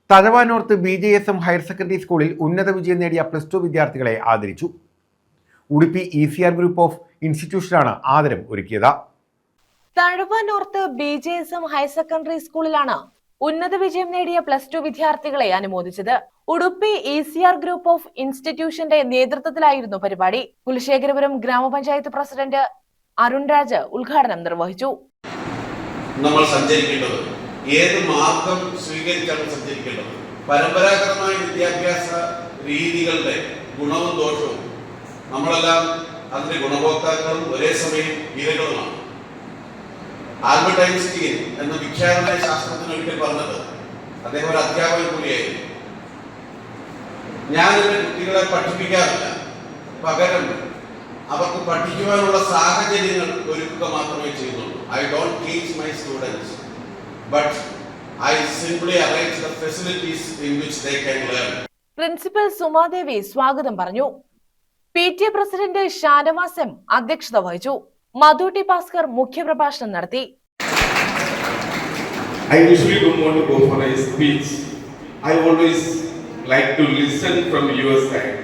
Thazhava north BJSM higher secondary സ്കൂളിൽ ഉന്നത വിജയം നേടിയ +2 വിദ്യാർത്ഥികളെ ആദരിച്ചു. ഉടുപ്പി ECR ഗ്രൂപ്പ് ഓഫ് ഇൻസ്റ്റിറ്റ്യൂഷനാണ് ആദരം ഒരുക്കിയത്. Thazhava north BJSM higher secondary സ്കൂളിലാണ് ഉന്നത വിജയം നേടിയ +2 വിദ്യാർത്ഥികളെ അനുമോദിച്ചത്. ഉടുപ്പി ECR ഗ്രൂപ്പ് ഓഫ് ഇൻസ്റ്റിറ്റ്യൂഷന്റെ നേതൃത്വത്തിലായിരുന്നു പരിപാടി. കുലശേഖരപുരം ഗ്രാമപഞ്ചായത്ത് പ്രസിഡന്റ് അരുൺ രാജ് ഉദ്ഘാടനം നിർവഹിച്ചു. നമ്മൾ സഞ്ചരിക്കേണ്ടത് ഏത് മാർഗം സ്വീകരിച്ചാണ് സഞ്ചരിക്കേണ്ടത്? പരമ്പരാഗതമായ വിദ്യാഭ്യാസ രീതികളുടെ ഗുണവും ദോഷവും നമ്മളെല്ലാം അതിന്റെ ഗുണഭോക്താക്കളും ഒരേ സമയം ഇരകളുമാണ്. ആൽബർട്ട് ഐൻസ്റ്റീൻ എന്ന വിഖ്യാതമായ ശാസ്ത്രജ്ഞൻ ഒരിക്കൽ പറഞ്ഞത്, അദ്ദേഹം ഒരു അധ്യാപകൻ കൂടിയായിരുന്നു, ഞാൻ എന്റെ കുട്ടികളെ പഠിപ്പിക്കാറില്ല, പകരം അവർക്ക് പഠിക്കുവാനുള്ള സാഹചര്യങ്ങൾ ഒരുക്കുക മാത്രമേ ചെയ്യുന്നുള്ളൂ. I don't teach my students, but I simply arrange the facilities in which they can learn. Principal Sumadevi സ്വാഗതം പറഞ്ഞു. PTA പ്രസിഡന്റ് ഷാനവാസ് M അധ്യക്ഷത വഹിച്ചു. മധുട്ടി ഭാസ്കർ മുഖ്യപ്രഭാഷണം നടത്തി. I usually don't want to go for a speech. I always like to listen from your side.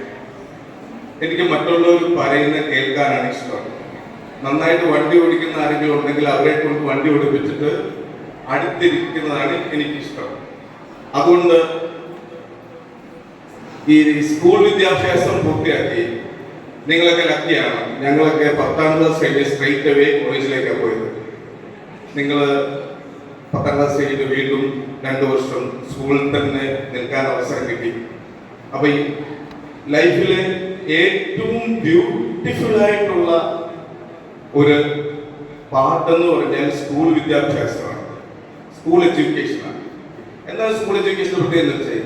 എനിക്ക് മറ്റുള്ളവർ പറയുന്നത് കേൾക്കാനാണ് ഇഷ്ടം. നന്നായിട്ട് വണ്ടി ഓടിക്കുന്ന ആരെങ്കിലും ഉണ്ടെങ്കിൽ അവരെ കൊണ്ട് വണ്ടി ഓടിപ്പിച്ചിട്ട് അടുത്തിരിക്കുന്നതാണ് എനിക്കിഷ്ടം. അതുകൊണ്ട് ഈ സ്കൂൾ വിദ്യാഭ്യാസം പൂർത്തിയാക്കി നിങ്ങളൊക്കെ ലക്കിയാണ്. ഞങ്ങളൊക്കെ 10ാം ക്ലാസ് കഴിഞ്ഞ് സ്ട്രൈറ്റ് അവേ കോളേജിലേക്കാണ് പോയത്. നിങ്ങൾ 10ാം ക്ലാസ് കഴിഞ്ഞിട്ട് വീണ്ടും 2 വർഷം സ്കൂളിൽ തന്നെ നിൽക്കാൻ അവസരം കിട്ടി. അപ്പൊ ഈ ലൈഫിലെ ഏറ്റവും ബ്യൂട്ടിഫുൾ ആയിട്ടുള്ള ഒരു പാട്ടെന്ന് പറഞ്ഞാൽ സ്കൂൾ വിദ്യാഭ്യാസമാണ്, സ്കൂൾ എഡ്യൂക്കേഷനാണ്. എന്താണ് സ്കൂൾ എഡ്യൂക്കേഷൻ പ്രത്യേകത എന്ന് വെച്ചാൽ,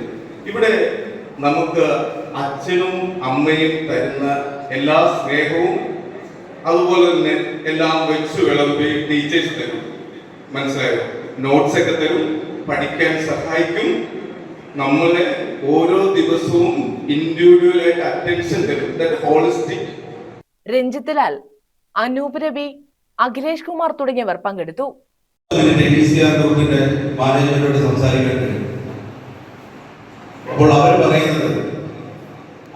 ഇവിടെ നമുക്ക് അച്ഛനും അമ്മയും തരുന്ന എല്ലാ സ്നേഹവും അതുപോലെ തന്നെ എല്ലാം വെച്ച് വിളമ്പി ടീച്ചേഴ്സ് തരും. മനസ്സിലായോ? നോട്ട്സ് ഒക്കെ തരും, പഠിക്കാൻ സഹായിക്കും, നമ്മളെ ഓരോ ദിവസവും ഇൻഡിവിജ്വൽ ആയിട്ട് അറ്റൻഷൻ തരും. That holistic. രഞ്ജിത്ത് ലാൽ, അനൂപ് രവി, അഖിലേഷ് കുമാർ തുടങ്ങിയവർ പങ്കെടുത്തു. ഗ്രൂപ്പിന്റെ മാനേജ്മെന്റോട് സംസാരിക്കേണ്ടത്. അപ്പോൾ അവർ പറയുന്നത്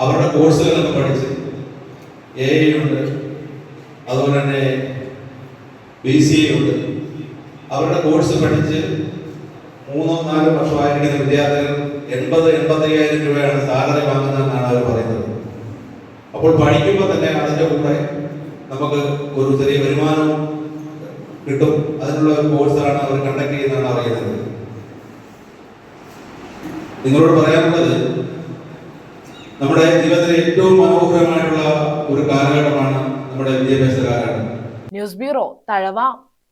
അവരുടെ കോഴ്സുകളൊക്കെ പഠിച്ച് AI ഉണ്ട്, അതുപോലെ തന്നെ BCA ഉണ്ട്. അവരുടെ കോഴ്സ് പഠിച്ച് 3-4 വർഷമായിരിക്കുന്ന വിദ്യാർത്ഥികൾ 80,000-85,000 രൂപയാണ് സാലറി വാങ്ങുന്നതെന്നാണ് അവർ പറയുന്നത്. അപ്പോൾ പഠിക്കുമ്പോൾ തന്നെ അതിൻ്റെ കൂടെ നമുക്ക് ഒരു ചെറിയ വരുമാനവും കിട്ടും. അതിനുള്ള ഒരു കോഴ്സാണ് അവർ കണ്ടക്ട് ചെയ്യുന്നതാണ് അറിയുന്നത്. നിങ്ങളോട് പറയാനുള്ളത്, നമ്മുടെ ജീവിതത്തിലെ ഏറ്റവും മനോഹരമായിട്ടുള്ള ഒരു കാലഘട്ടമാണ് നമ്മുടെ വിദ്യാഭ്യാസ കാലഘട്ടം. News bureau, Thazhava.